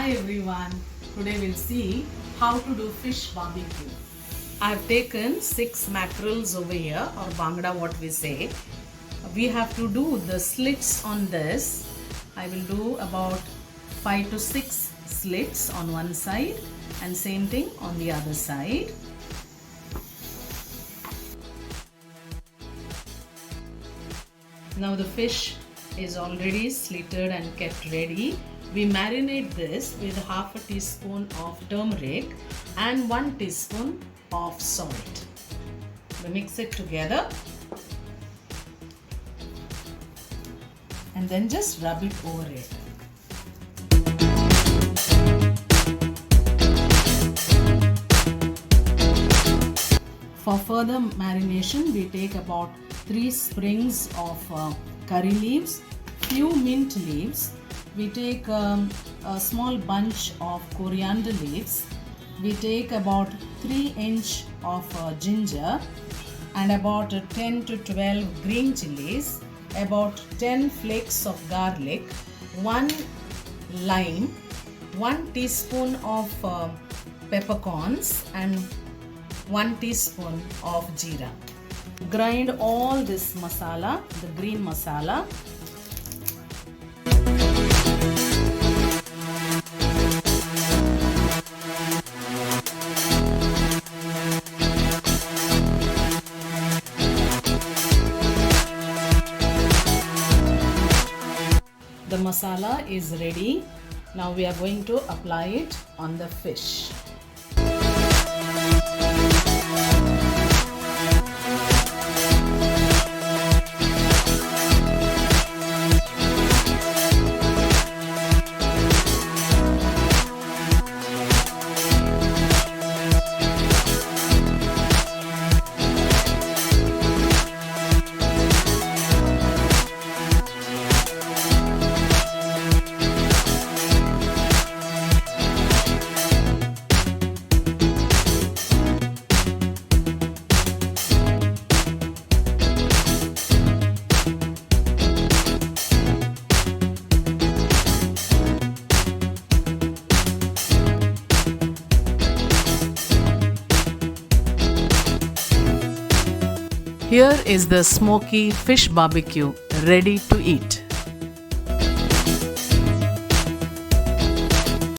Hi everyone, today we'll see how to do fish barbecue. I've taken 6 mackerels over here, or bangda what we say. We have to do the slits on this. I will do about 5 to 6 slits on one side and same thing on the other side. Now the fish is already slitted and kept ready. We marinate this with half a teaspoon of turmeric and 1 teaspoon of salt. We mix it together and then just rub it over it. For further marination, we take about 3 sprigs of curry leaves, few mint leaves. We take a small bunch of coriander leaves. We take about 3 inch of ginger and about 10 to 12 green chilies, about 10 flakes of garlic, 1 lime, 1 teaspoon of peppercorns and 1 teaspoon of jeera. Grind all this masala, the green masala. The masala is ready. Now we are going to apply it on the fish. Here is the smoky fish barbecue ready to eat.